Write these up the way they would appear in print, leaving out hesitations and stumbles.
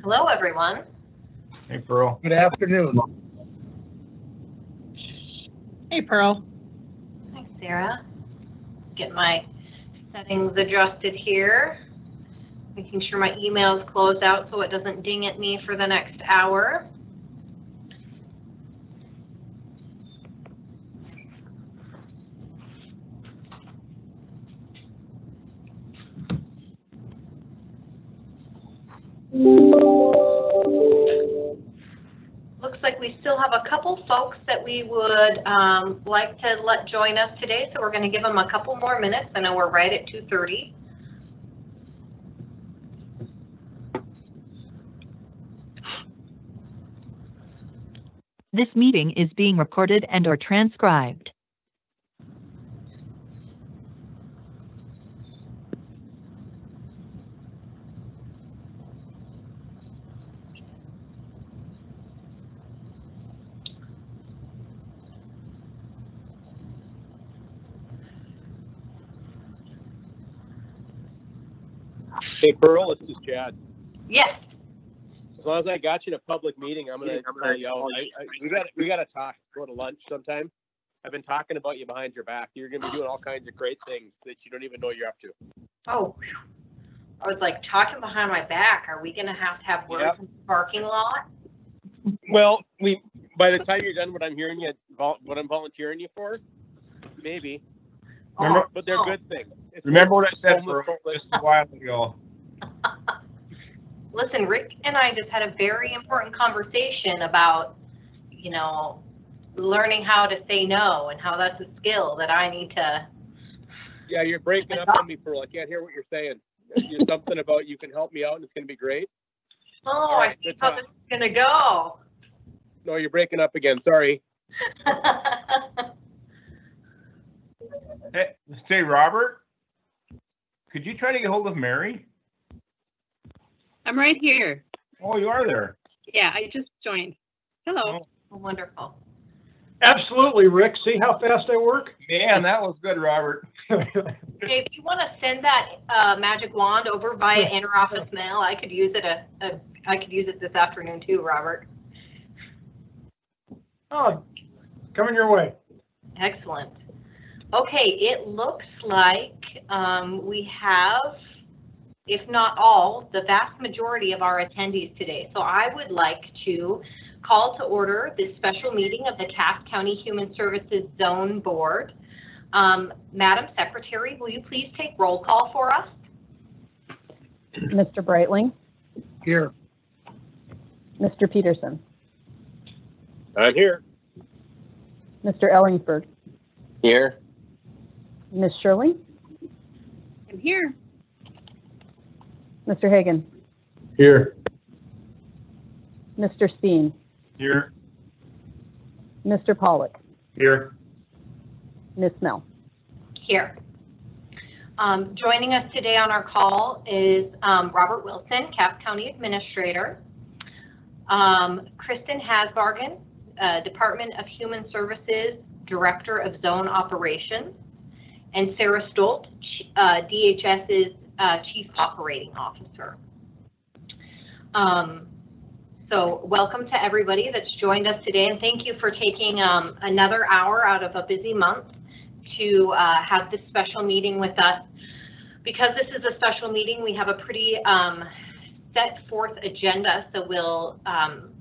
Hello, everyone. Hey, Pearl. Good afternoon. Hey, Pearl. Hi, Sarah. Get my settings adjusted here. Making sure my email's closed out so it doesn't ding at me for the next hour. Looks like we still have a couple folks that we would like to let join us today, so we're going to give them a couple more minutes. I know we're right at 2:30. This meeting is being recorded and or transcribed. Hey, Pearl, this is Chad. Yes. As long as I got you in a public meeting, I'm gonna tell you out. We gotta talk. Go to lunch sometime. I've been talking about you behind your back. You're gonna be doing all kinds of great things that you don't even know you're up to. Oh, I was like talking behind my back. Are we going to have words in the parking lot? Well, by the time you're done, what I'm hearing you, what I'm volunteering you for, maybe. Remember, but they're good things. Remember what I said just a while ago. Listen, Rick and I just had a very important conversation about, learning how to say no and how that's a skill that I need to. Yeah, you're breaking up on me, Pearl. I can't hear what you're saying. There's something about you can help me out and it's going to be great. Oh, right, I see how this is going to go. No, you're breaking up again. Sorry. Hey, Robert, could you try to get hold of Mary? I'm right here. Oh, you are there. Yeah, I just joined. Hello. Oh, wonderful. Absolutely, Rick. See how fast I work? Man, that was good, Robert. Hey, if you want to send that magic wand over via interoffice mail, I could use it. I could use it this afternoon too, Robert. Oh, coming your way. Excellent. Okay, it looks like we have, if not all, the vast majority of our attendees today. So I would like to call to order this special meeting of the Cass County Human Services Zone Board. Madam Secretary, will you please take roll call for us? Mr. Breitling. Here. Mr. Peterson. I'm here. Mr. Ellingford. Here. Ms. Shirley. I'm here. Mr. Hagan. Here. Mr. Steen. Here. Mr. Pollock. Here. Ms. Snell. Here. Joining us today on our call is Robert Wilson, Cass County Administrator, Kristen Hasbargen, Department of Human Services Director of Zone Operations, and Sarah Stolt, DHS's Chief Operating Officer. So welcome to everybody that's joined us today, and thank you for taking another hour out of a busy month to have this special meeting with us. Because this is a special meeting, we have a pretty set forth agenda, so we'll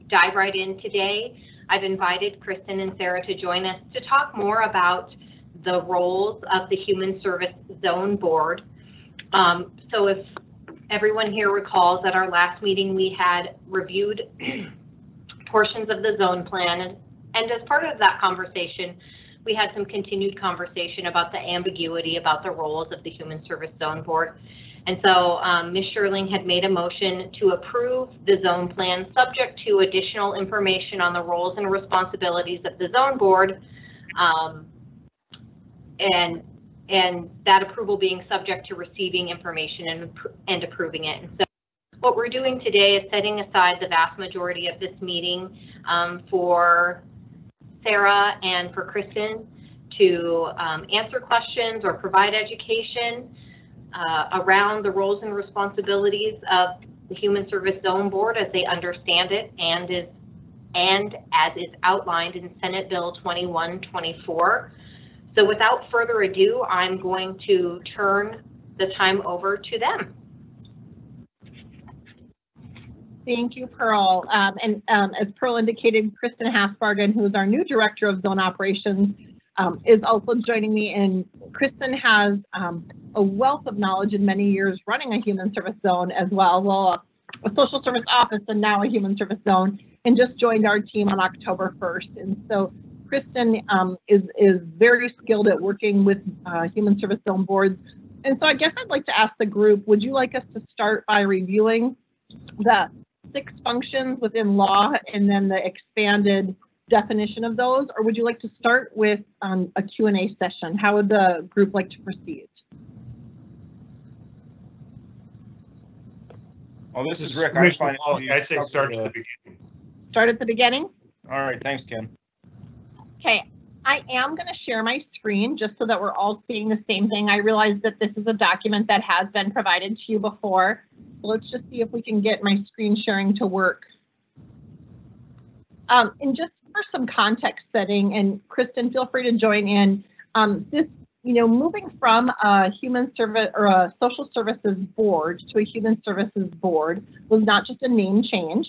dive right in today. I've invited Kristen and Sarah to join us to talk more about the roles of the Human Service Zone Board. So if everyone here recalls, at our last meeting we had reviewed portions of the zone plan, and as part of that conversation we had some continued conversation about the ambiguity about the roles of the Human Service Zone Board. And so Ms. Sherling had made a motion to approve the zone plan subject to additional information on the roles and responsibilities of the zone board, and that approval being subject to receiving information and approving it. And so what we're doing today is setting aside the vast majority of this meeting for Sarah and for Kristen to answer questions or provide education around the roles and responsibilities of the Human Service Zone Board as they understand it and as is outlined in Senate Bill 2124. So without further ado, I'm going to turn the time over to them. Thank you, Pearl. As Pearl indicated, Kristen Hasbargen, who is our new Director of Zone Operations, is also joining me. And Kristen has a wealth of knowledge in many years running a human service zone as well, a social service office and now a human service zone, and just joined our team on October 1st. And so Kristen is very skilled at working with human service zone boards. And so I guess I'd like to ask the group, would you like us to start by reviewing the 6 functions within law and then the expanded definition of those, or would you like to start with a Q&A session? How would the group like to proceed? Oh, this is Rick. Commissioner Pollock, I'd say start at the beginning. Start at the beginning? All right, thanks, Ken. Okay, I am going to share my screen just so that we're all seeing the same thing. I realize that this is a document that has been provided to you before. So let's just see if we can get my screen sharing to work. And just for some context setting, and Kristen, feel free to join in. This, moving from a human service or a social services board to a human services board was not just a name change.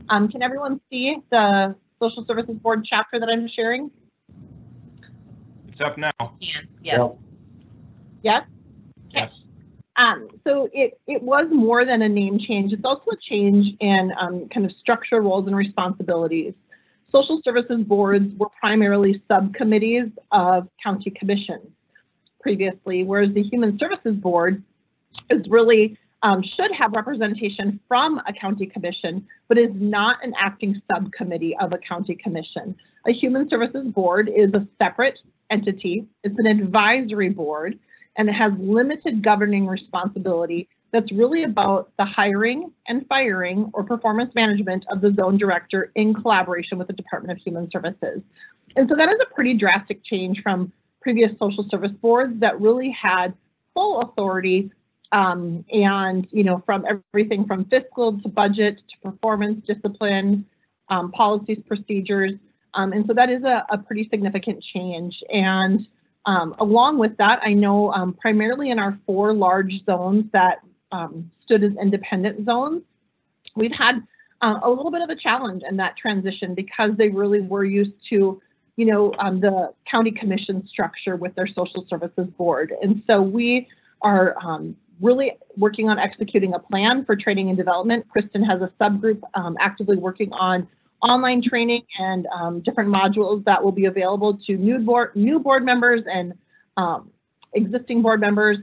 Can everyone see the social services board chapter that I'm sharing? It's up now. Yes. Yes? Yes. So it was more than a name change. It's also a change in kind of structure, roles, and responsibilities. Social services boards were primarily subcommittees of county commissions previously, whereas the Human Services Board is really should have representation from a county commission, but is not an acting subcommittee of a county commission. A Human Services Board is a separate entity. It's an advisory board, and it has limited governing responsibility that's really about the hiring and firing or performance management of the zone director in collaboration with the Department of Human Services. And so that is a pretty drastic change from previous social service boards that really had full authority and, from everything from fiscal to budget to performance, discipline, policies, procedures. And so that is a pretty significant change. And along with that, I know primarily in our 4 large zones that stood as independent zones, we've had a little bit of a challenge in that transition because they really were used to, the county commission structure with their social services board. And so we are really working on executing a plan for training and development. Kristen has a subgroup actively working on online training and different modules that will be available to new board members and existing board members,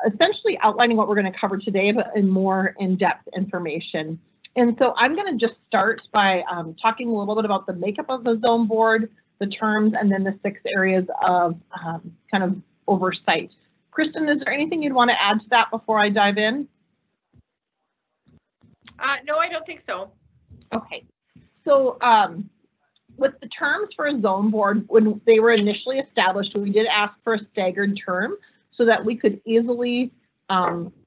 essentially outlining what we're going to cover today, but in more in-depth information. And so I'm going to just start by talking a little bit about the makeup of the zone board, the terms, and then the 6 areas of kind of oversight. Kristen, is there anything you'd want to add to that before I dive in? No, I don't think so. Okay. So with the terms for a zone board, when they were initially established, we did ask for a staggered term so that we could easily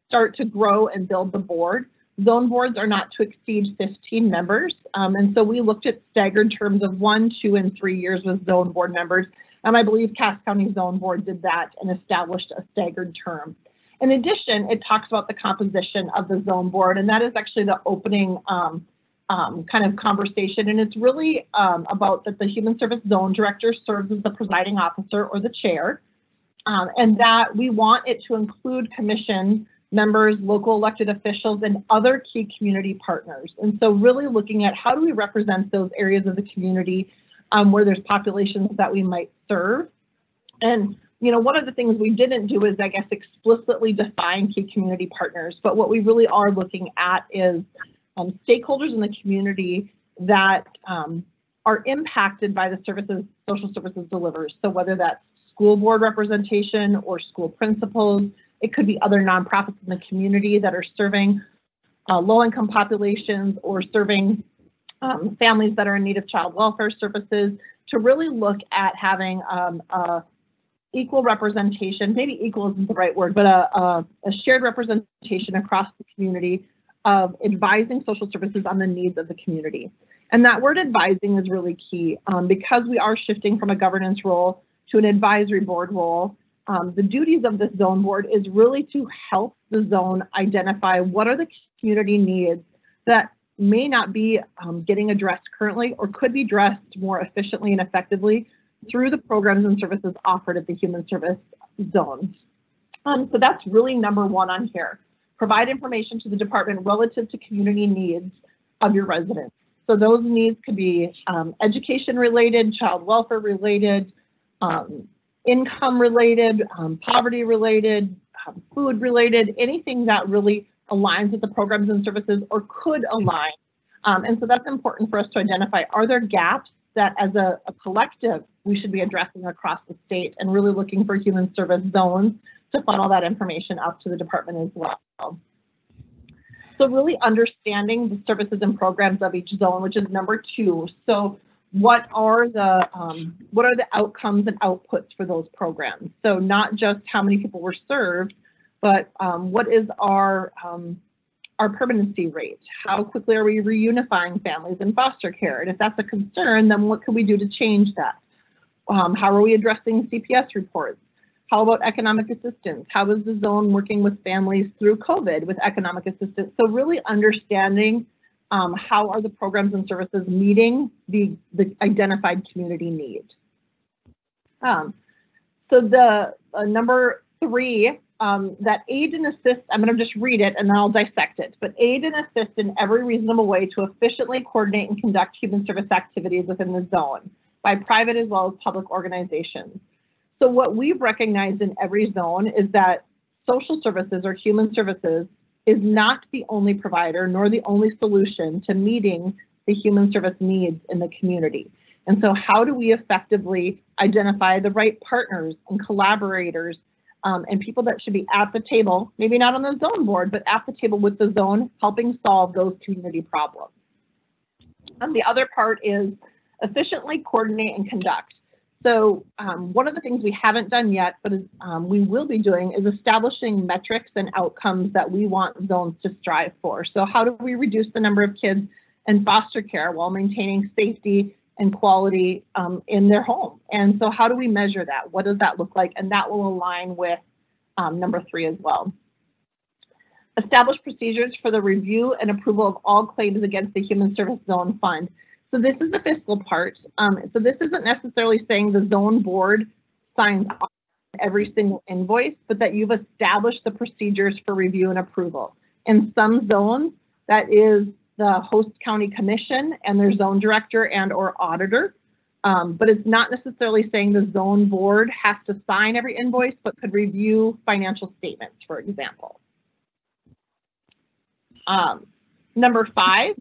start to grow and build the board. Zone boards are not to exceed 15 members. And so we looked at staggered terms of 1, 2, and 3 years with zone board members. And I believe Cass County Zone Board did that and established a staggered term. In addition, it talks about the composition of the zone board, and that is actually the opening kind of conversation. And it's really about that the Human Service Zone Director serves as the presiding officer or the chair, and that we want it to include commission members, local elected officials, and other key community partners. And so really looking at how do we represent those areas of the community where there's populations that we might serve. And, one of the things we didn't do is, I guess, explicitly define key community partners, but what we really are looking at is stakeholders in the community that are impacted by the services social services delivers. So whether that's school board representation or school principals, it could be other nonprofits in the community that are serving low-income populations or serving families that are in need of child welfare services, to really look at having equal representation, maybe equal isn't the right word, but a shared representation across the community of advising social services on the needs of the community. And that word advising is really key because we are shifting from a governance role to an advisory board role. The duties of this zone board is really to help the zone identify what are the community needs that may not be getting addressed currently or could be addressed more efficiently and effectively through the programs and services offered at the human service zones. So that's really number one on here. Provide information to the department relative to community needs of your residents. So those needs could be education related, child welfare related, income related, poverty related, food related, anything that really aligns with the programs and services or could align. And so that's important for us to identify. Are there gaps that as a collective we should be addressing across the state and really looking for human service zones to funnel that information up to the department as well. So really understanding the services and programs of each zone, which is number two. So what are the outcomes and outputs for those programs? So not just how many people were served, but what is our permanency rate? How quickly are we reunifying families in foster care? And if that's a concern, then what can we do to change that? How are we addressing CPS reports? How about economic assistance? How is the zone working with families through COVID with economic assistance? So really understanding how are the programs and services meeting the identified community need. So the number three, that aid and assist, I'm going to just read it and then I'll dissect it, but aid and assist in every reasonable way to efficiently coordinate and conduct human service activities within the zone by private as well as public organizations. So what we've recognized in every zone is that social services or human services is not the only provider nor the only solution to meeting the human service needs in the community. And so how do we effectively identify the right partners and collaborators and people that should be at the table, maybe not on the zone board, but at the table with the zone, helping solve those community problems. And the other part is efficiently coordinate and conduct. So one of the things we haven't done yet, but we will be doing is establishing metrics and outcomes that we want zones to strive for. So how do we reduce the number of kids in foster care while maintaining safety and quality in their home? And so how do we measure that? What does that look like? And that will align with number three as well. Establish procedures for the review and approval of all claims against the Human Service Zone Fund. So this is the fiscal part. So this isn't necessarily saying the zone board signs off on every single invoice, but that you've established the procedures for review and approval. In some zones, that is the host county commission and their zone director and or auditor. But it's not necessarily saying the zone board has to sign every invoice, but could review financial statements, for example. Number five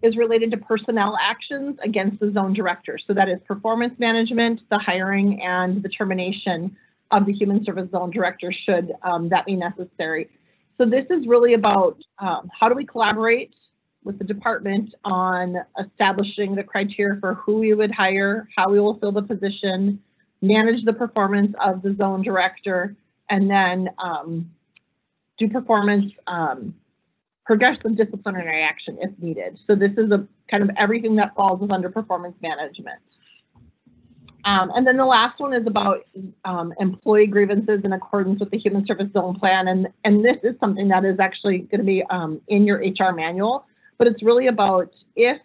is related to personnel actions against the zone director. So that is performance management, the hiring and the termination of the human service zone director should that be necessary. So this is really about how do we collaborate with the department on establishing the criteria for who we would hire, how we will fill the position, manage the performance of the zone director, and then do performance progressive disciplinary action if needed. So this is a kind of everything that falls under performance management. And then the last one is about employee grievances in accordance with the Human Service Zone Plan. And this is something that is actually going to be in your HR manual, but it's really about if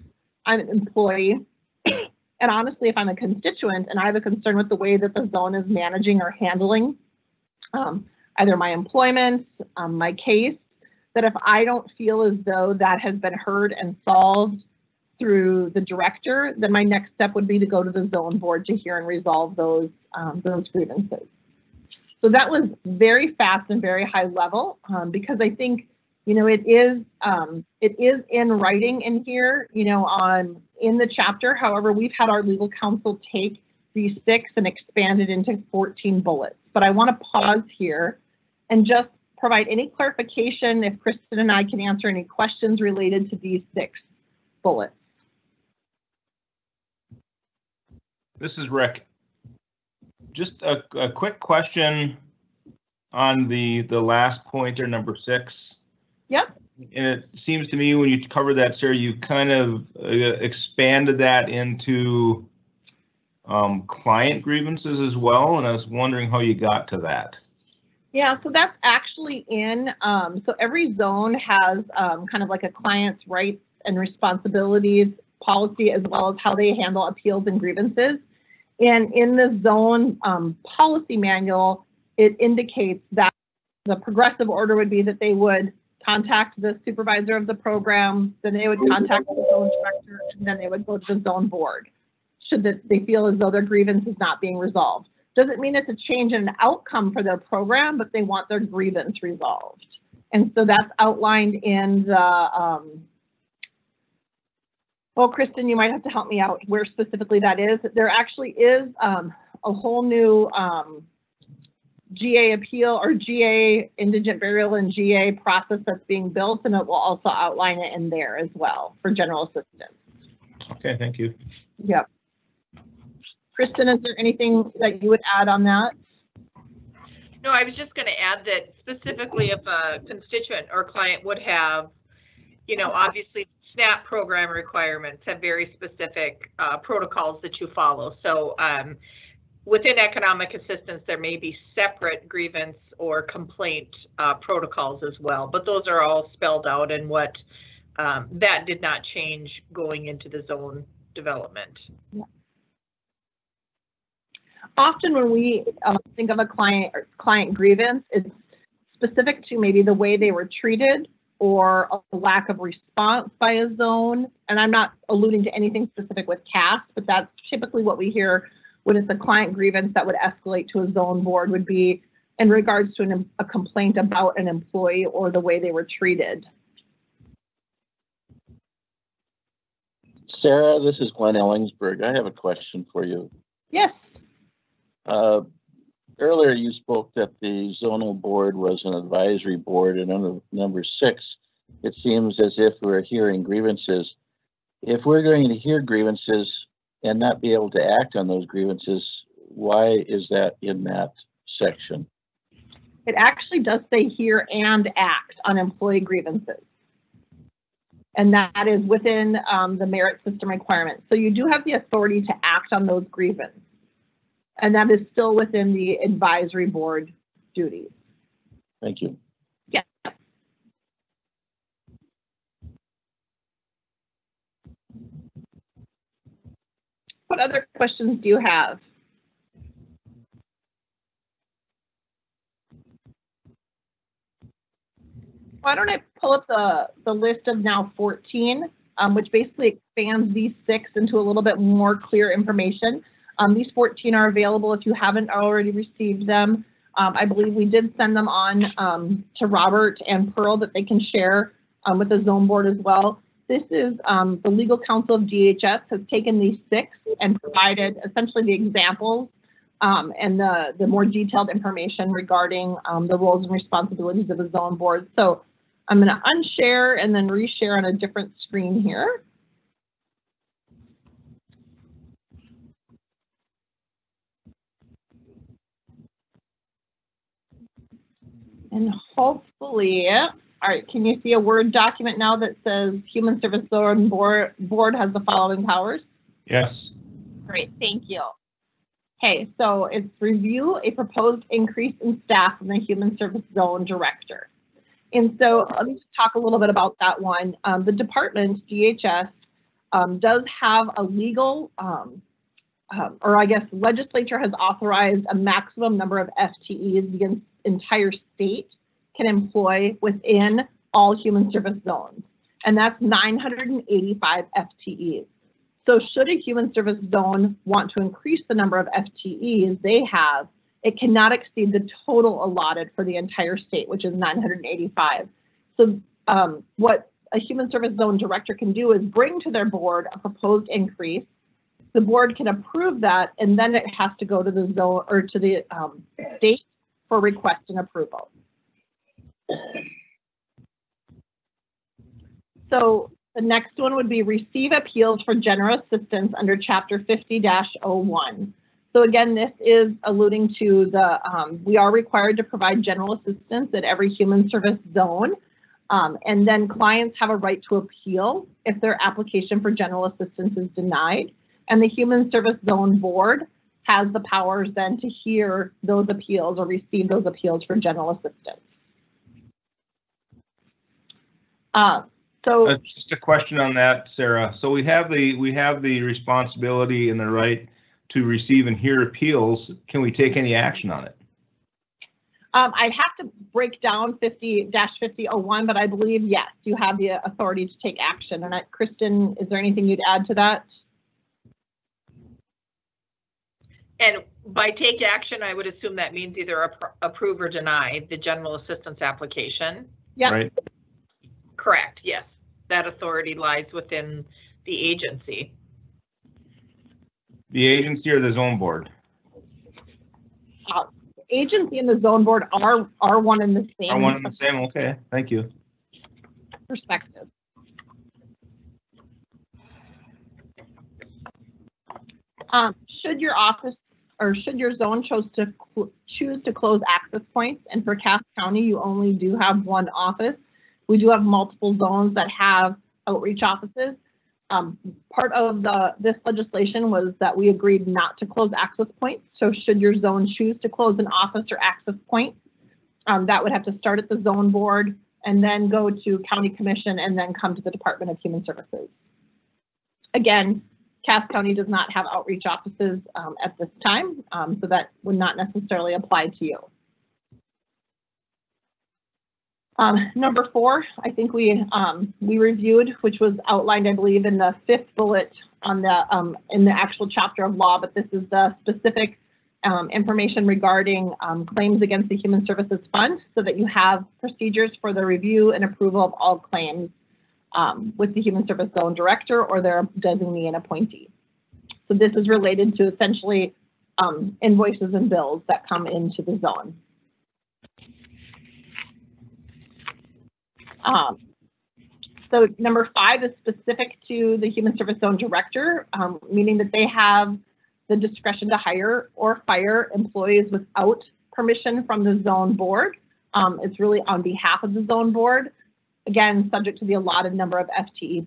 I'm an employee, and honestly, if I'm a constituent and I have a concern with the way that the zone is managing or handling either my employment, my case, that if I don't feel as though that has been heard and solved through the director, then my next step would be to go to the zone board to hear and resolve those grievances. So that was very fast and very high level because I think, you know, it is in writing in here, you know, in the chapter. However, we've had our legal counsel take these 6 and expand it into 14 bullets. But I want to pause here and just provide any clarification if Kristen and I can answer any questions related to these 6 bullets. This is Rick. Just a quick question on the last pointer, number 6. Yep. it seems to me when you covered that, Sarah, you kind of expanded that into client grievances as well, and I was wondering how you got to that. Yeah, so that's actually in, so every zone has kind of like a client's rights and responsibilities policy, as well as how they handle appeals and grievances. And in the zone policy manual, it indicates that the progressive order would be that they would contact the supervisor of the program, then they would contact the zone director, and then they would go to the zone board should they feel as though their grievance is not being resolved. Doesn't mean it's a change in an outcome for their program, but they want their grievance resolved. And so that's outlined in the, well, Kristen, you might have to help me out where specifically that is. There actually is a whole new GA appeal or GA indigent burial and GA process that's being built, and it will also outline it in there as well for general assistance. Okay, thank you. Yep. Kristen, is there anything that you would add on that? No, I was just going to add that specifically if a constituent or client would have, you know, obviously SNAP program requirements have very specific protocols that you follow. So within economic assistance, there may be separate grievance or complaint protocols as well, but those are all spelled out in what that did not change going into the zone development. Yeah. Often when we think of a client or client grievance, it's specific to maybe the way they were treated or a lack of response by a zone. And I'm not alluding to anything specific with CAS, but that's typically what we hear when it's a client grievance that would escalate to a zone board would be in regards to a complaint about an employee or the way they were treated. Sarah, this is Glenn Ellingsburg. I have a question for you. Yes. Earlier you spoke that the zonal board was an advisory board, and under number 6, it seems as if we're hearing grievances. If we're going to hear grievances and not be able to act on those grievances, why is that in that section? It actually does say hear and act on employee grievances. And that is within the merit system requirements. So you do have the authority to act on those grievances. And that is still within the advisory board duties. Thank you. Yeah. What other questions do you have? Why don't I pull up the list of now 14, which basically expands these 6 into a little bit more clear information. These 14 are available if you haven't already received them. I believe we did send them on to Robert and Pearl that they can share with the zone board as well. This is the legal counsel of DHS has taken these 6 and provided essentially the examples and the more detailed information regarding the roles and responsibilities of the zone board. So I'm going to unshare and then reshare on a different screen here. And hopefully, all right, can you see a Word document now that says Human Service Zone Board has the following powers? Yes. Great, thank you. Okay, so it's review a proposed increase in staff from the Human Service Zone Director. And so let me just talk a little bit about that one. The department, DHS, does have a legal, or I guess legislature has authorized a maximum number of FTEs the entire state can employ within all human service zones. And that's 985 FTEs. So should a human service zone want to increase the number of FTEs they have, it cannot exceed the total allotted for the entire state, which is 985. So what a human service zone director can do is bring to their board a proposed increase. The board can approve that, and then it has to go to the zone or to the state for request and approval. So the next one would be receive appeals for general assistance under Chapter 50-01. So again, this is alluding to the, we are required to provide general assistance at every human service zone. And then clients have a right to appeal if their application for general assistance is denied. And the Human Service Zone Board has the powers then to hear those appeals or receive those appeals for general assistance. Just a question on that, Sarah. So we have the responsibility and the right to receive and hear appeals. Can we take any action on it? I'd have to break down 50-5001, but I believe, yes, you have the authority to take action. And Kristen, is there anything you'd add to that? And by take action, I would assume that means either approve or deny the general assistance application. Yeah. Right. Correct, yes. That authority lies within the agency. The agency or the zone board? Agency and the zone board are one and the same. Are one and the same, okay, thank you. Perspective. Should your office or should your zone choose to close access points, and for Cass County, you only do have one office. We do have multiple zones that have outreach offices. Part of this legislation was that we agreed not to close access points. So should your zone choose to close an office or access point, that would have to start at the zone board and then go to county commission and then come to the Department of Human Services. Again, Cass County does not have outreach offices at this time, so that would not necessarily apply to you. Number 4, I think we reviewed, which was outlined, I believe, in the 5th bullet on the in the actual chapter of law, but this is the specific information regarding claims against the Human Services Fund, so that you have procedures for the review and approval of all claims with the Human Service Zone Director or their designee and appointee. So this is related to essentially invoices and bills that come into the zone. So number 5 is specific to the Human Service Zone Director, meaning that they have the discretion to hire or fire employees without permission from the zone board. It's really on behalf of the zone board, again, subject to the allotted number of FTE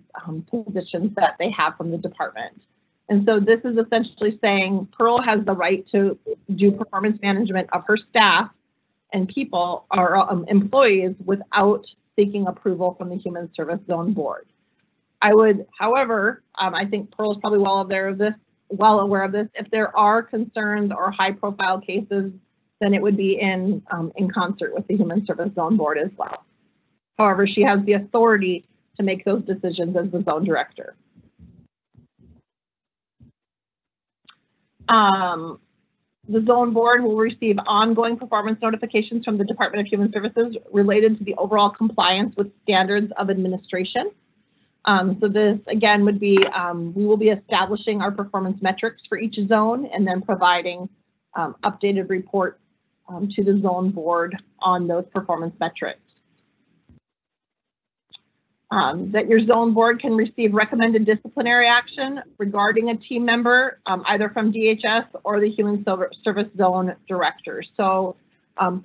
positions that they have from the department. And so this is essentially saying Pearl has the right to do performance management of her staff and people or employees without seeking approval from the Human Service Zone Board. I would, however, I think Pearl is probably well aware of this. If there are concerns or high-profile cases, then it would be in concert with the Human Service Zone Board as well. However, she has the authority to make those decisions as the zone director. The zone board will receive ongoing performance notifications from the Department of Human Services related to the overall compliance with standards of administration. So this again would be, we will be establishing our performance metrics for each zone and then providing updated reports to the zone board on those performance metrics. That your zone board can receive recommended disciplinary action regarding a team member, either from DHS or the Human Service Zone Director. So,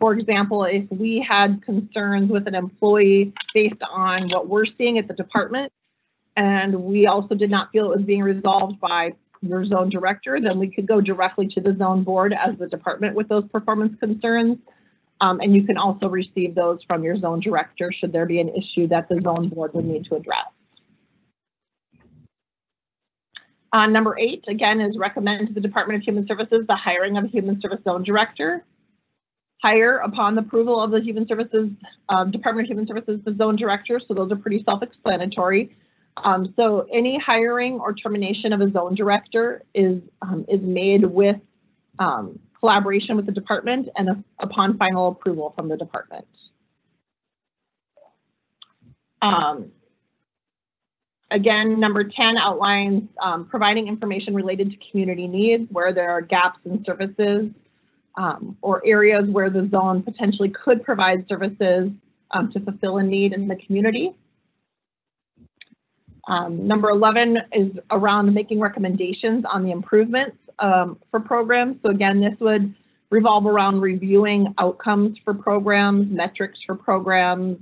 for example, if we had concerns with an employee based on what we're seeing at the department, and we also did not feel it was being resolved by your zone director, then we could go directly to the zone board as the department with those performance concerns. And you can also receive those from your zone director should there be an issue that the zone board would need to address. Number 8, again, is recommend to the Department of Human Services the hiring of a Human Service Zone Director. Hire upon the approval of the Human Services, Department of Human Services, the Zone Director, so those are pretty self-explanatory. So any hiring or termination of a Zone Director is made with collaboration with the department and upon final approval from the department. Again, number 10 outlines providing information related to community needs where there are gaps in services or areas where the zone potentially could provide services to fulfill a need in the community. Number 11 is around making recommendations on the improvements for programs. So again, this would revolve around reviewing outcomes for programs, metrics for programs,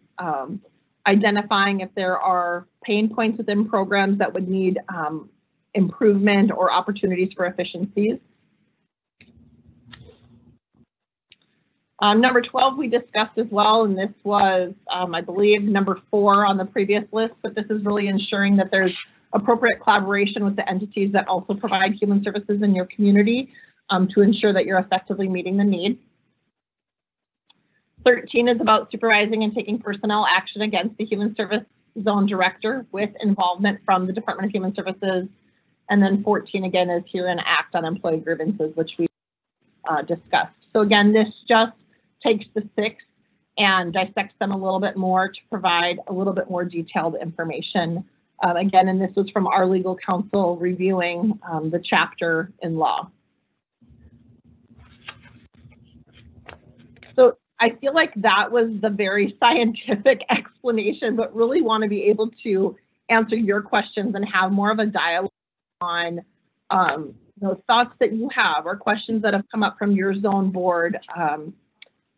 identifying if there are pain points within programs that would need improvement or opportunities for efficiencies. Number 12 we discussed as well, and this was, I believe, number 4 on the previous list, but this is really ensuring that there's appropriate collaboration with the entities that also provide human services in your community to ensure that you're effectively meeting the need. 13 is about supervising and taking personnel action against the Human Service Zone Director with involvement from the Department of Human Services. And then 14 again is hear and act on employee grievances, which we discussed. So again, this just takes the 6 and dissects them a little bit more to provide a little bit more detailed information. Again, and this was from our legal counsel reviewing the chapter in law. So I feel like that was the very scientific explanation, but really want to be able to answer your questions and have more of a dialogue on those thoughts that you have or questions that have come up from your zone board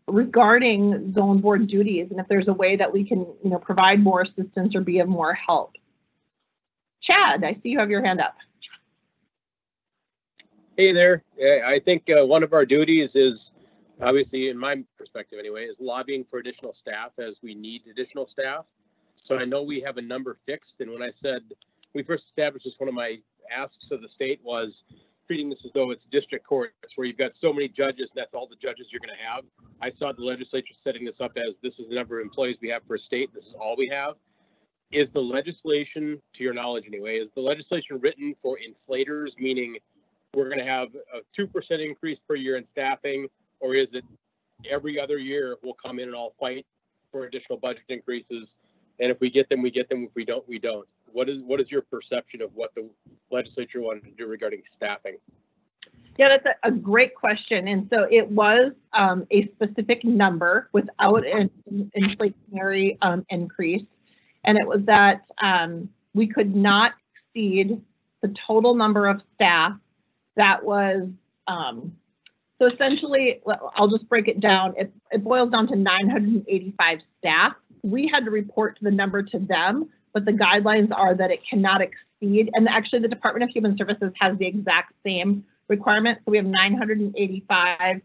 regarding zone board duties, and if there's a way that we can, provide more assistance or be of more help. Chad, I see you have your hand up. Hey there. I think one of our duties is, obviously, in my perspective anyway, is lobbying for additional staff as we need additional staff. So I know we have a number fixed, and when I said we first established this, one of my asks of the state was treating this as though it's district courts where you've got so many judges and that's all the judges you're going to have. I saw the legislature setting this up as this is the number of employees we have per state. This is all we have. Is the legislation, to your knowledge anyway, is the legislation written for inflators, meaning we're going to have a 2% increase per year in staffing, or is it every other year we'll come in and all fight for additional budget increases? And if we get them, we get them. If we don't, we don't. What is your perception of what the legislature wanted to do regarding staffing? Yeah, that's a great question. And so it was a specific number without an inflationary increase. And it was that we could not exceed the total number of staff that was, so essentially, I'll just break it down. It boils down to 985 staff. We had to report to the number to them, but the guidelines are that it cannot exceed, and actually the Department of Human Services has the exact same requirement. So we have 985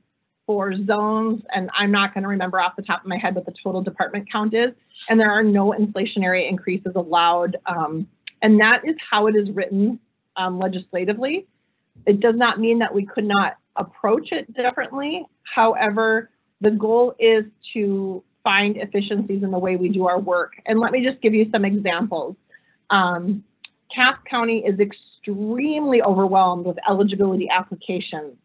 for zones, and I'm not going to remember off the top of my head what the total department count is, and there are no inflationary increases allowed, and that is how it is written legislatively. It does not mean that we could not approach it differently. However, the goal is to find efficiencies in the way we do our work. And let me just give you some examples. Cass County is extremely overwhelmed with eligibility applications.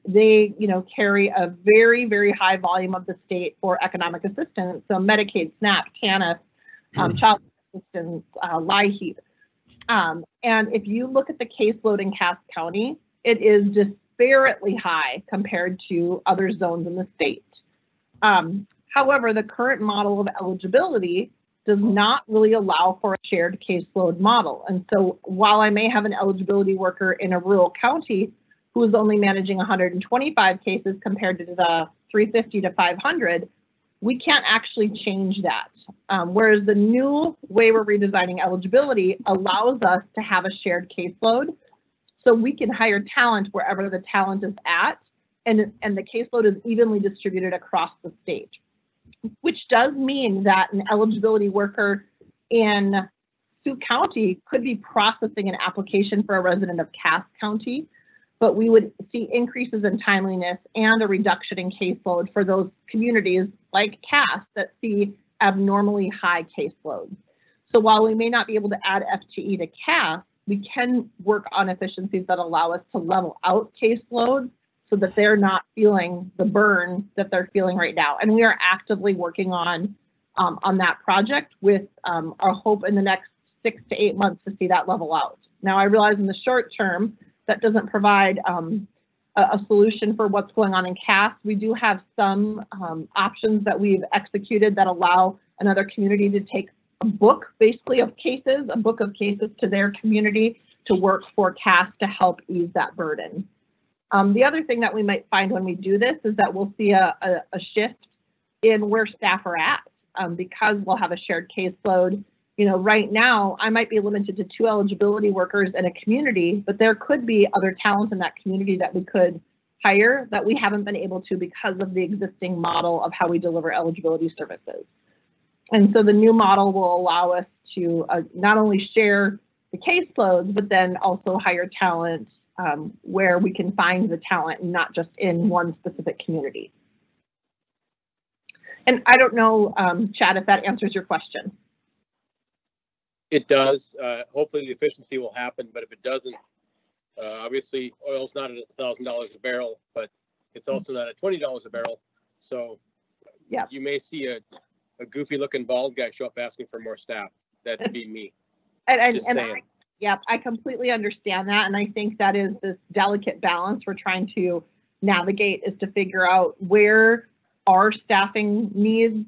They, carry a very, very high volume of the state for economic assistance. So Medicaid, SNAP, TANF, child assistance, LIHEAP. And if you look at the caseload in Cass County, it is disparately high compared to other zones in the state. However, the current model of eligibility does not really allow for a shared caseload model. And so while I may have an eligibility worker in a rural county who is only managing 125 cases compared to the 350 to 500, we can't actually change that. Whereas the new way we're redesigning eligibility allows us to have a shared caseload so we can hire talent wherever the talent is at, and the caseload is evenly distributed across the state, which does mean that an eligibility worker in Sioux County could be processing an application for a resident of Cass County, but we would see increases in timeliness and a reduction in caseload for those communities like Cass that see abnormally high caseloads. So while we may not be able to add FTE to Cass, we can work on efficiencies that allow us to level out caseloads so that they're not feeling the burn that they're feeling right now. And we are actively working on that project with our hope in the next 6 to 8 months to see that level out. Now, I realize in the short term, that doesn't provide a solution for what's going on in Cass. We do have some options that we've executed that allow another community to take a book, basically, of cases, a book of cases to their community to work for Cass to help ease that burden. The other thing that we might find when we do this is that we'll see a shift in where staff are at. because we'll have a shared caseload. You know, right now, I might be limited to 2 eligibility workers in a community, but there could be other talent in that community that we could hire that we haven't been able to because of the existing model of how we deliver eligibility services. And so the new model will allow us to not only share the caseloads, but then also hire talent where we can find the talent and not just in one specific community. And I don't know, Chad, if that answers your question. It does. Hopefully the efficiency will happen, but if it doesn't, obviously oil's not at $1,000 a barrel, but it's also not at $20 a barrel. So yeah, you may see a goofy looking bald guy show up asking for more staff. That'd be me. I completely understand that. And I think that is this delicate balance we're trying to navigate, is to figure out where our staffing needs.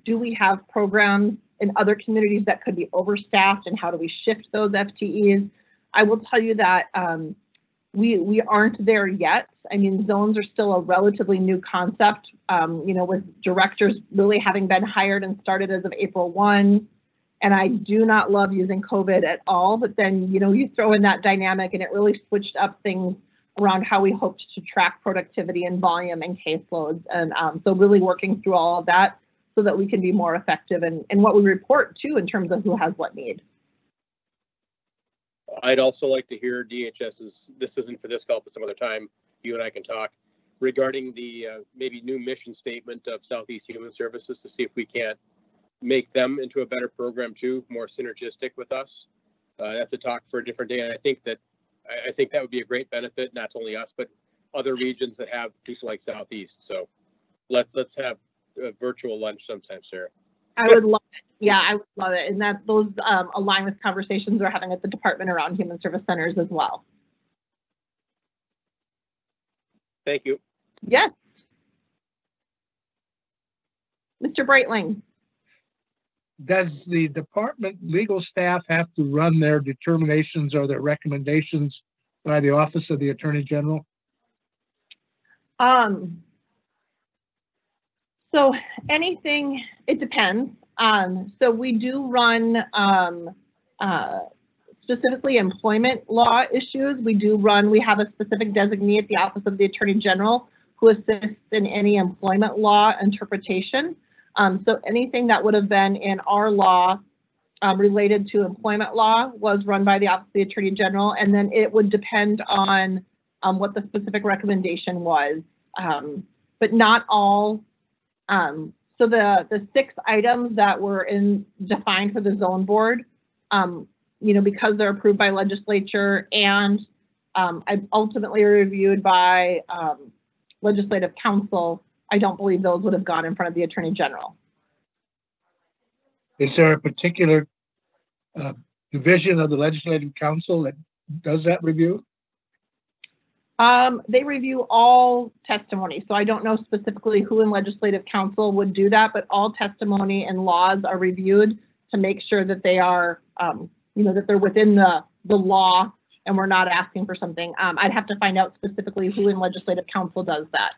Do we have programs in other communities that could be overstaffed, and how do we shift those FTEs? I will tell you that we aren't there yet. I mean, zones are still a relatively new concept, you know, with directors really having been hired and started as of April 1. And I do not love using COVID at all, but then, you know, you throw in that dynamic and it really switched up things around how we hoped to track productivity and volume and caseloads. And so really working through all of that so that we can be more effective in what we report too, in terms of who has what need. I'd also like to hear DHS's, this isn't for this call, but some other time, you and I can talk, regarding the maybe new mission statement of Southeast Human Services, to see if we can't make them into a better program too, more synergistic with us. That's a talk for a different day. And I think that would be a great benefit, not only us, but other regions that have people like Southeast. So let's have a virtual lunch sometime, Sarah. I would love it. Yeah, I would love it. And that those align with conversations we're having at the department around human service centers as well. Thank you. Yes. Mr. Breitling. Does the department legal staff have to run their determinations or their recommendations by the Office of the Attorney General? So anything, it depends. So we do run specifically employment law issues. We have a specific designee at the Office of the Attorney General who assists in any employment law interpretation. So anything that would have been in our law related to employment law was run by the Office of the Attorney General, and then it would depend on what the specific recommendation was, but not all. So the 6 items that were defined for the zone board, you know, because they're approved by legislature and ultimately reviewed by legislative council, I don't believe those would have gone in front of the Attorney General. Is there a particular division of the Legislative Council that does that review? They review all testimony. So I don't know specifically who in Legislative Council would do that, but all testimony and laws are reviewed to make sure that they are, you know, that they're within the law and we're not asking for something. I'd have to find out specifically who in Legislative Council does that.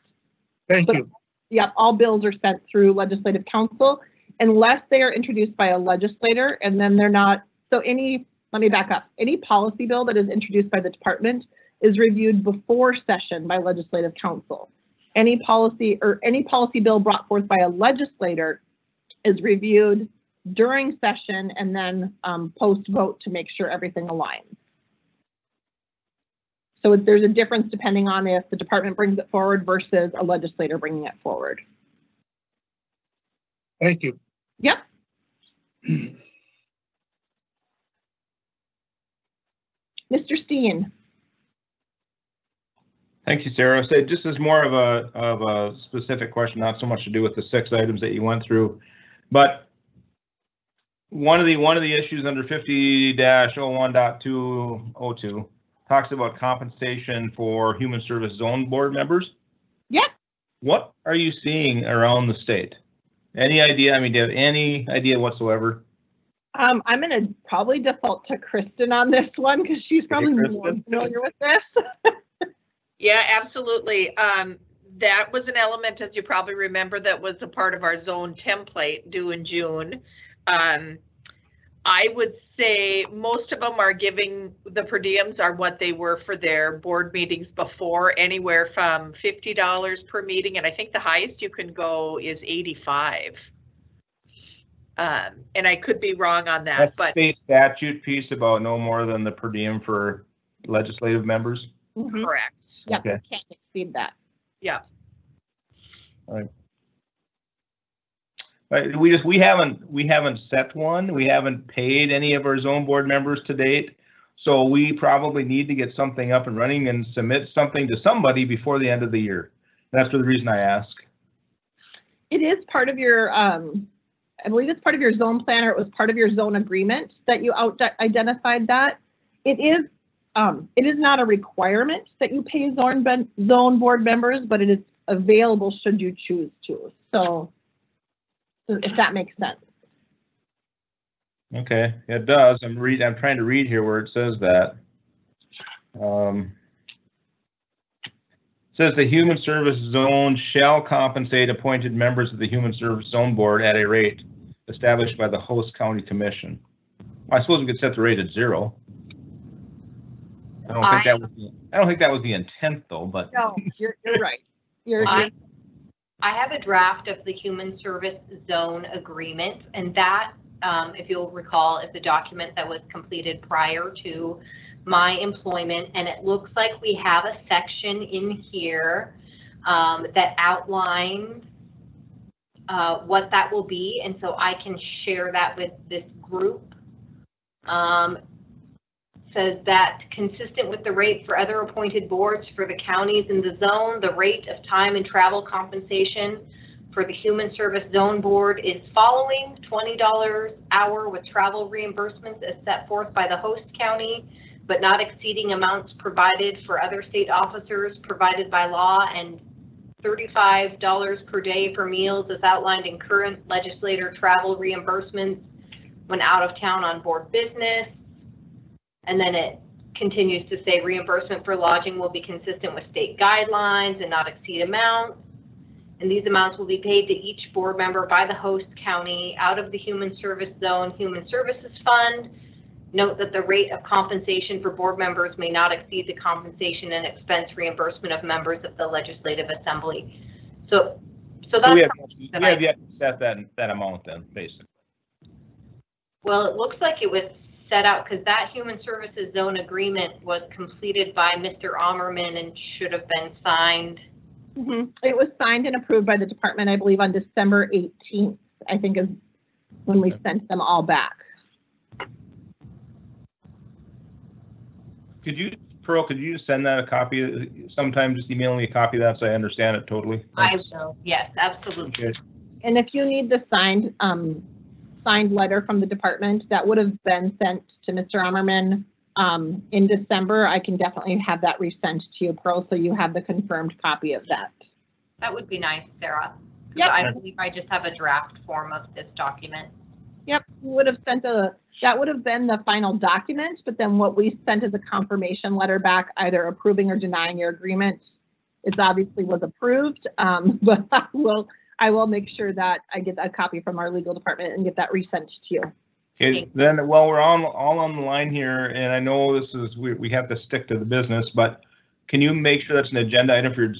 Thank you. Yep, all bills are sent through Legislative Council unless they are introduced by a legislator, and then they're not. So let me back up. Any policy bill that is introduced by the department is reviewed before session by Legislative Council. Any policy bill brought forth by a legislator is reviewed during session and then post vote to make sure everything aligns. So there's a difference depending on if the department brings it forward versus a legislator bringing it forward. Thank you. Yep. Mr. Steen. Thank you, Sarah. So just as more of a specific question, not so much to do with the 6 items that you went through, but one of the issues under 50-01.202 talks about compensation for human service zone board members. Yep. What are you seeing around the state? Any idea? I mean, do you have any idea whatsoever? I'm going to probably default to Kristen on this one because she's probably more familiar with this. Yeah, absolutely. that was an element, as you probably remember, that was a part of our zone template due in June. I would say most of them are giving, the per diems are what they were for their board meetings before, anywhere from $50 per meeting, and I think the highest you can go is $85. And I could be wrong on that, That's but state statute piece about no more than the per diem for legislative members. Mhm. correct. Yep, Okay. can't exceed that. Yeah. But we haven't set one. We haven't paid any of our zone board members to date. So we probably need to get something up and running and submit something to somebody before the end of the year. That's for the reason I ask. It is part of your, I believe it's part of your zone plan, or it was part of your zone agreement that you identified that. It is not a requirement that you pay zone board members, but it is available should you choose to. So if that makes sense. Okay, it does. I'm trying to read here where it says that. It says the Human Service Zone shall compensate appointed members of the Human Service Zone Board at a rate established by the host county commission. I suppose we could set the rate at 0. I don't think that was the intent though, but. No, you're right. I have a draft of the Human Service Zone Agreement, and that, if you'll recall, is a document that was completed prior to my employment, and it looks like we have a section in here that outlines what that will be, and so I can share that with this group. Says that consistent with the rate for other appointed boards for the counties in the zone, the rate of time and travel compensation for the Human Service Zone Board is following: $20 hour with travel reimbursements as set forth by the host county, but not exceeding amounts provided for other state officers provided by law, and $35 per day for meals as outlined in current legislator travel reimbursements when out of town on board business. And then it continues to say reimbursement for lodging will be consistent with state guidelines and not exceed amounts. And these amounts will be paid to each board member by the host county out of the Human Service Zone Human Services Fund. Note that the rate of compensation for board members may not exceed the compensation and expense reimbursement of members of the Legislative Assembly. So that's we have yet to set that amount then, basically. Well, it looks like it was set out because that Human Services Zone Agreement was completed by Mr. Ammerman and should have been signed. Mm-hmm. It was signed and approved by the department, I believe, on December 18th, I think is when we sent them all back. Pearl, could you send that a copy sometime? Just email me a copy of that so I understand it totally. I will, yes, absolutely. Okay. And if you need the signed letter from the department that would have been sent to Mr. Ammerman in December, I can definitely have that resent to you, Pearl, so you have the confirmed copy of that. That would be nice, Sarah. Yep. I believe I just have a draft form of this document. Yep, we would have sent that would have been the final document, but then what we sent is a confirmation letter back, either approving or denying your agreement. It obviously was approved, but I will make sure that I get a copy from our legal department and get that resent to you. Okay, then while we're all on the line here, and I know this is, we have to stick to the business, but can you make sure that's an agenda item for your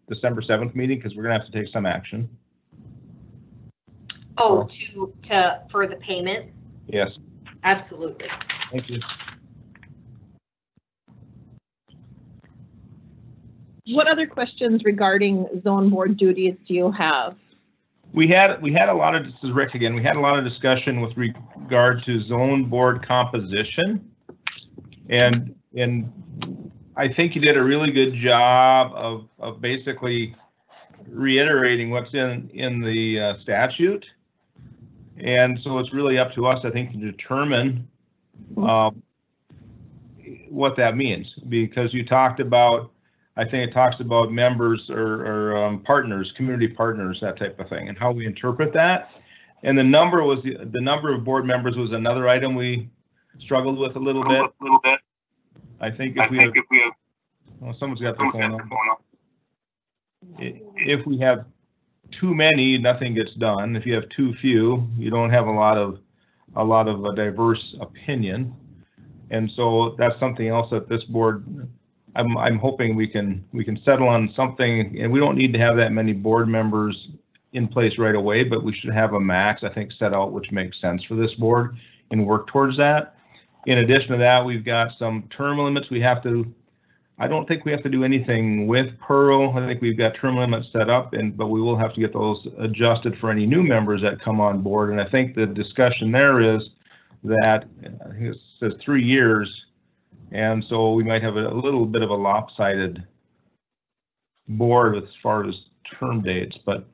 December 7th meeting? Because we're gonna have to take some action. Oh, for the payment? Yes. Absolutely. Thank you. What other questions regarding zone board duties do you have? We had a lot of, this is Rick again, we had a lot of discussion with regard to zone board composition. And I think you did a really good job of basically reiterating what's in the statute. And so it's really up to us, I think, to determine what that means, because you talked about, I think it talks about members or partners, community partners, that type of thing, and how we interpret that. And the number of board members was another item we struggled with a little bit. I think if we have, well, someone's got their phone on. if we have too many, nothing gets done. If you have too few, you don't have a lot of a diverse opinion. And so that's something else that this board, I'm hoping we can settle on something, and we don't need to have that many board members in place right away, but we should have a max, I think, set out which makes sense for this board and work towards that. In addition to that, we've got some term limits I don't think we have to do anything with Pearl. I think we've got term limits set up, but we will have to get those adjusted for any new members that come on board. And I think the discussion there is that, I think it says 3 years, and so we might have a little bit of a lopsided board as far as term dates, but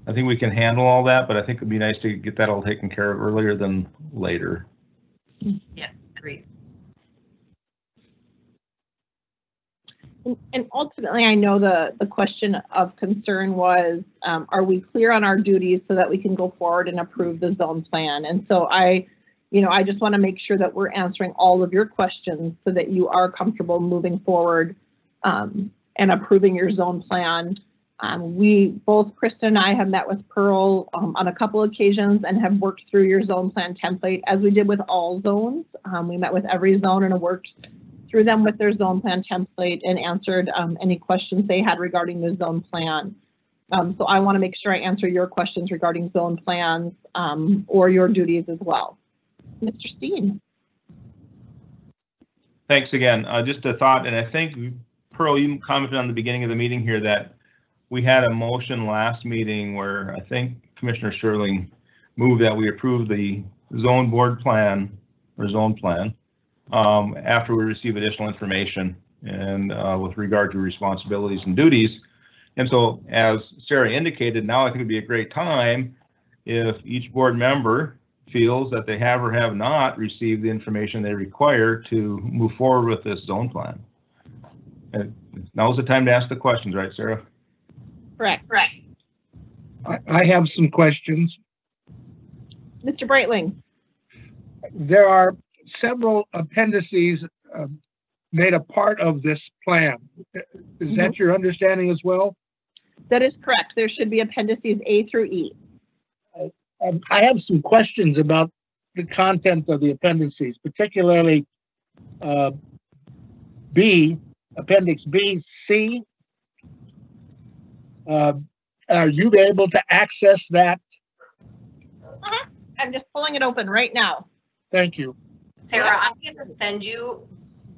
I think we can handle all that, but I think it'd be nice to get that all taken care of earlier than later. Yeah, agreed. And ultimately, I know the question of concern was, are we clear on our duties so that we can go forward and approve the zone plan? And so I just want to make sure that we're answering all of your questions so that you are comfortable moving forward and approving your zone plan. Both Krista and I have met with Pearl on a couple occasions and have worked through your zone plan template as we did with all zones. We met with every zone and worked through them with their zone plan template and answered any questions they had regarding the zone plan. So I want to make sure I answer your questions regarding zone plans or your duties as well. Mr. Steen. Thanks again. Just a thought, and I think, Pearl, you commented on the beginning of the meeting here that we had a motion last meeting where I think Commissioner Sherling moved that we approve the zone board plan or zone plan after we receive additional information and with regard to responsibilities and duties. And so, as Sarah indicated, now I think it'd be a great time if each board member feels that they have or have not received the information they require to move forward with this zone plan. And now's the time to ask the questions, right, Sarah? Correct. I have some questions. Mr. Breitling. There are several appendices made a part of this plan. Is that your understanding as well? That is correct. There should be appendices A through E. I have some questions about the content of the appendices, particularly B, Appendix B, C. Are you able to access that? I'm just pulling it open right now. Thank you. Sarah, I'm going to send you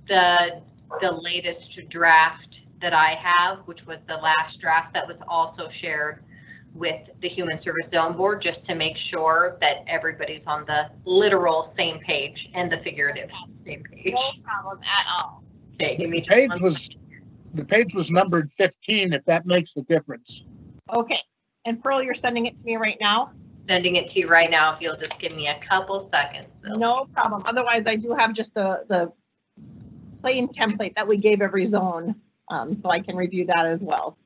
the latest draft that I have, which was the last draft that was also shared with the Human Service Zone Board, just to make sure that everybody's on the literal same page and the figurative same page. No problem at all. Okay, give me The page was numbered 15, if that makes the difference. Okay. And Pearl, you're sending it to me right now? Sending it to you right now if you'll just give me a couple seconds. So. No problem. Otherwise, I do have just the plain template that we gave every zone, so I can review that as well.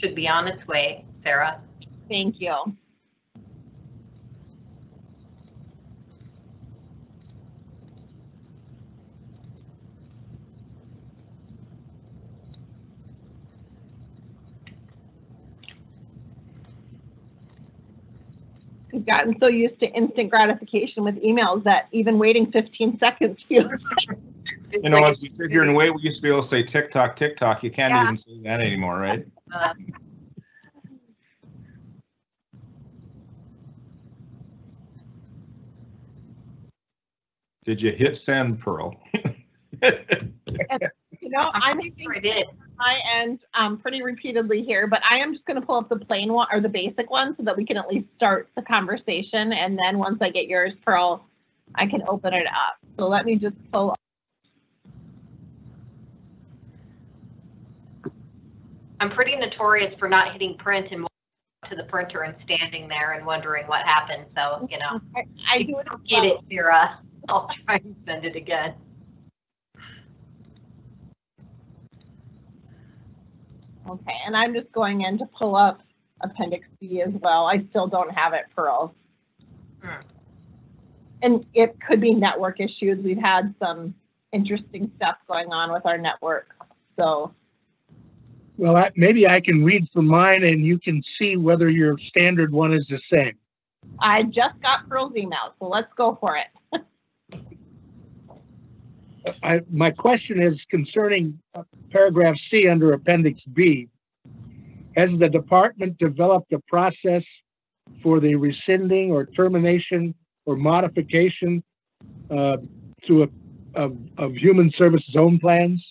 Should be on its way, Sarah. Thank you. We've gotten so used to instant gratification with emails that even waiting 15 seconds feels You know, as we sit here and wait, we used to be able to say tick-tock, tick-tock. You can't even say that anymore, right? Did you hit send, Pearl? You know, I'm using my end pretty repeatedly here, but I am just going to pull up the plain one or the basic one so that we can at least start the conversation. And then once I get yours, Pearl, I can open it up. So let me just pull up. I'm pretty notorious for not hitting print and to the printer and standing there and wondering what happened. So, you know, I do it. Get it, Sarah. I'll try and send it again. Okay, and I'm just going in to pull up Appendix B as well. I still don't have it, Pearl. And it could be network issues. We've had some interesting stuff going on with our network. So, Well, maybe I can read from mine and you can see whether your standard one is the same. I just got Pearl's email, so let's go for it. My question is concerning paragraph C under Appendix B. Has the department developed a process for the rescinding or termination or modification of human service zone plans?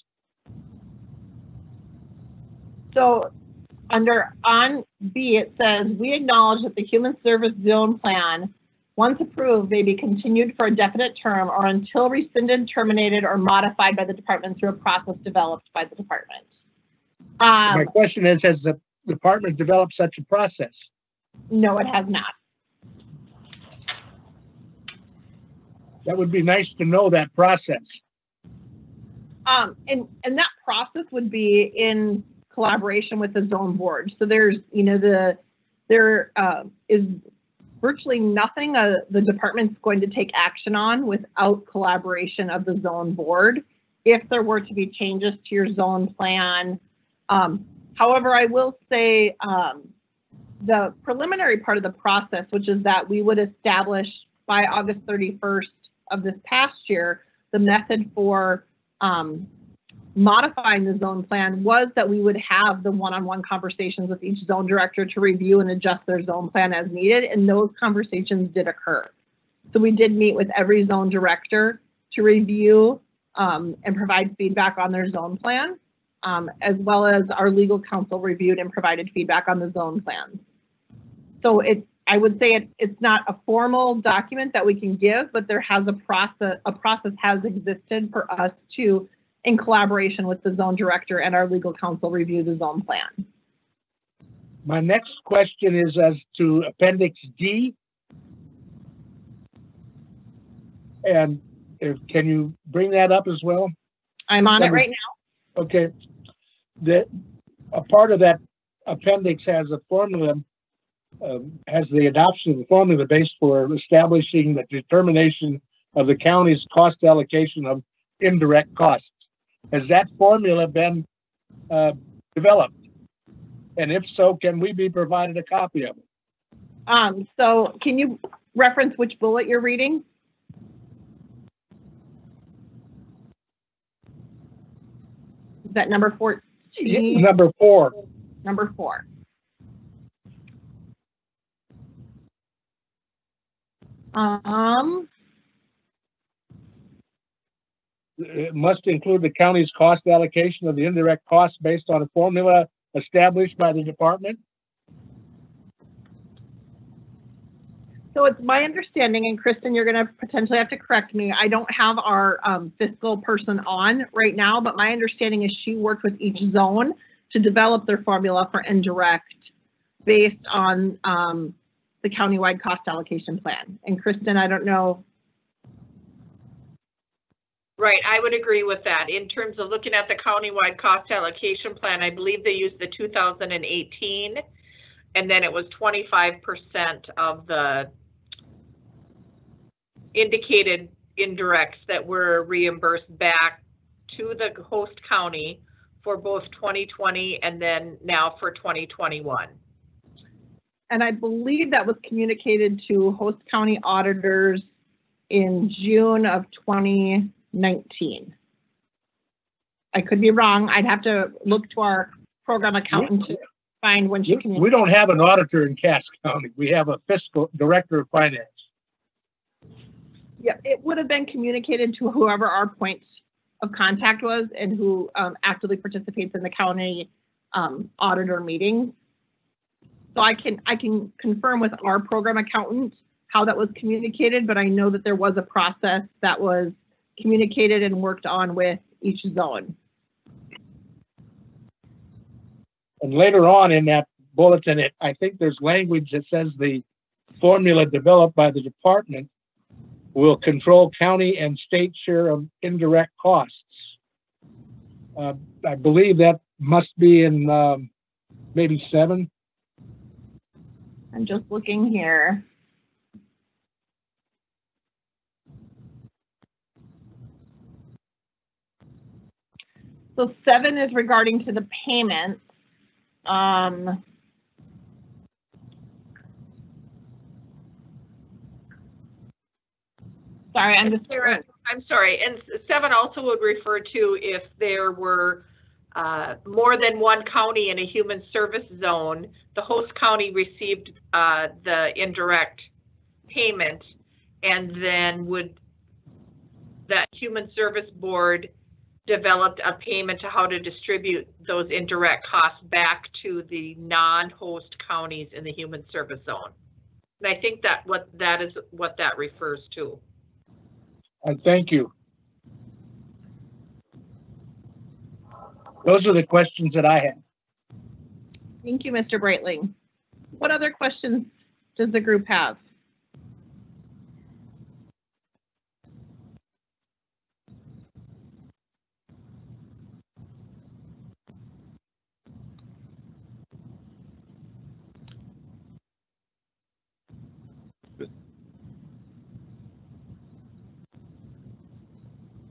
So on B, it says, we acknowledge that the human service zone plan, once approved, may be continued for a definite term or until rescinded, terminated, or modified by the department through a process developed by the department. My question is, has the department developed such a process? No, it has not. That would be nice to know that process. And that process would be in collaboration with the zone board. So there's, there is virtually nothing the department's going to take action on without collaboration of the zone board. If there were to be changes to your zone plan. However, I will say the preliminary part of the process, which is that we would establish by August 31st of this past year, the method for modifying the zone plan was that we would have the one-on-one conversations with each zone director to review and adjust their zone plan as needed, and those conversations did occur. So we did meet with every zone director to review and provide feedback on their zone plan, as well as our legal counsel reviewed and provided feedback on the zone plans. So I would say it's not a formal document that we can give, but there has a process has existed for us to, in collaboration with the zone director and our legal counsel, review the zone plan. My next question is as to Appendix D. And can you bring that up as well? I'm on it right now. Okay. A part of that appendix has a formula, has the adoption of the formula base for establishing the determination of the county's cost allocation of indirect costs. Has that formula been developed? And if so, can we be provided a copy of it? So can you reference which bullet you're reading? Is that number 14? Number 4. Number 4. It must include the county's cost allocation of the indirect costs based on a formula established by the department. So it's my understanding, and Kristen, you're going to potentially have to correct me. I don't have our fiscal person on right now, but my understanding is she worked with each zone to develop their formula for indirect based on the countywide cost allocation plan. And Kristen, I don't know. Right, I would agree with that. In terms of looking at the countywide cost allocation plan, I believe they used the 2018, and then it was 25% of the indicated indirects that were reimbursed back to the host county for both 2020 and then now for 2021. And I believe that was communicated to host county auditors in June of 2019. I could be wrong. I'd have to look to our program accountant to find when she communicated. We don't have an auditor in Cass County. We have a fiscal director of finance. Yeah, it would have been communicated to whoever our point of contact was and who actively participates in the county auditor meetings. So I can confirm with our program accountant how that was communicated, but I know that there was a process that was communicated and worked on with each zone. And later on in that bulletin, I think there's language that says the formula developed by the department will control county and state share of indirect costs. I believe that must be in maybe 7. I'm just looking here. So 7 is regarding to the payments. Sorry, I'm just. I'm sorry, and 7 also would refer to if there were more than one county in a human service zone, the host county received the indirect payment, and then would that human service board developed a payment to how to distribute those indirect costs back to the non-host counties in the human service zone. And I think that is what that refers to. Thank you. Those are the questions that I had. Thank you, Mr. Breitling. What other questions does the group have?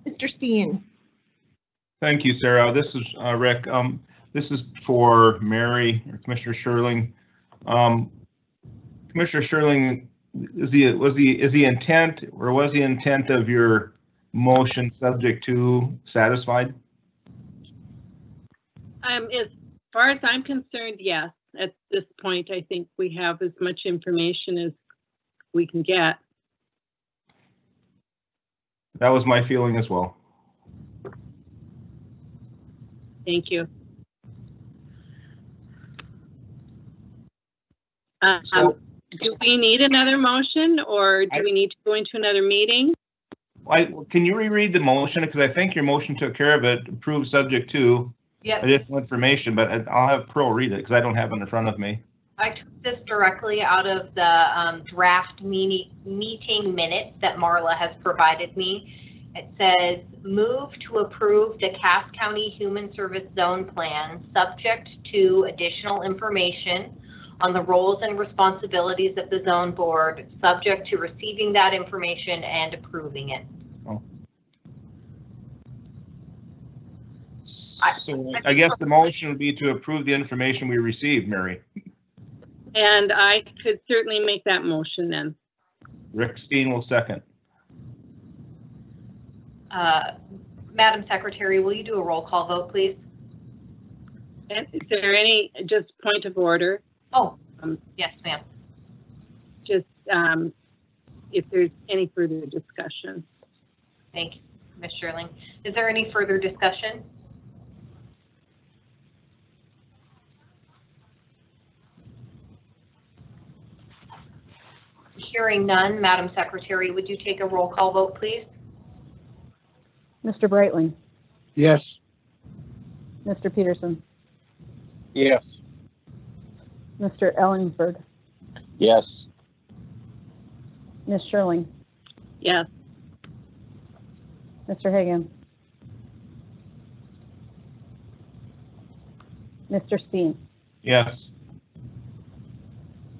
Mr. Steen. Thank you, Sarah. This is Rick. This is for Mary or Commissioner Sherling. Commissioner Sherling, is the intent or was the intent of your motion subject to satisfied? As far as I'm concerned, yes. At this point, I think we have as much information as we can get. That was my feeling as well. Thank you. Do we need another motion, or do we need to go into another meeting? Can you reread the motion? Because I think your motion took care of it, approved subject to additional information, but I'll have Pearl read it because I don't have it in front of me. I took this directly out of the draft meeting minutes that Marla has provided me. It says, move to approve the Cass County Human Service Zone Plan subject to additional information on the roles and responsibilities of the zone board, subject to receiving that information and approving it. Oh. So I guess the motion would be to approve the information we received, Mary. And I could certainly make that motion then. Rick Steen will second. Madam Secretary, will you do a roll call vote, please? And is there any, just point of order? Oh, yes, ma'am. Just if there's any further discussion. Thank you, Ms. Sherling. Is there any further discussion? Hearing none, Madam Secretary, would you take a roll call vote, please? Mr. Breitling, Yes. Mr. Peterson, Yes. Mr. Ellingford, Yes. Ms. Sherling, Yes. Mr. Hagan, Mr. Steen, Yes.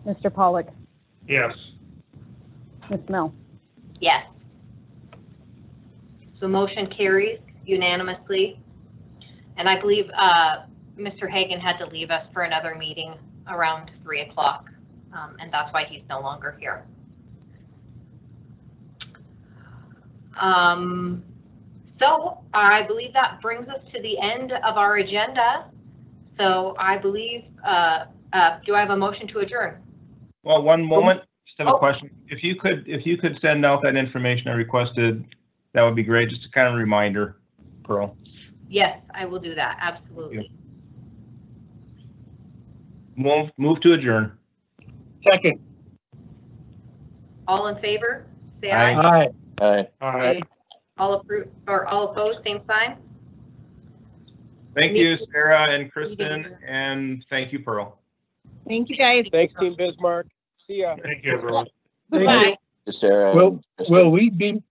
Mr. Pollock, Yes. Ms. Mel. Yes. So motion carries unanimously. And I believe Mr. Hagan had to leave us for another meeting around 3 o'clock, and that's why he's no longer here. So I believe that brings us to the end of our agenda. So I believe, do I have a motion to adjourn? Well, one moment, just have a Oh. question. If you could send out that information I requested, that would be great, just a kind of reminder, Pearl. Yes, I will do that, absolutely. Move to adjourn. Second. All in favor, say Aye. aye. Aye. Aye. All approved, or all opposed, same sign? Thank you, Sarah and Kristen, and thank you, Pearl. Thank you, guys. Thanks, Team Bismarck. See ya. Thank you, everyone. Thank Bye. you. Sarah. Will we be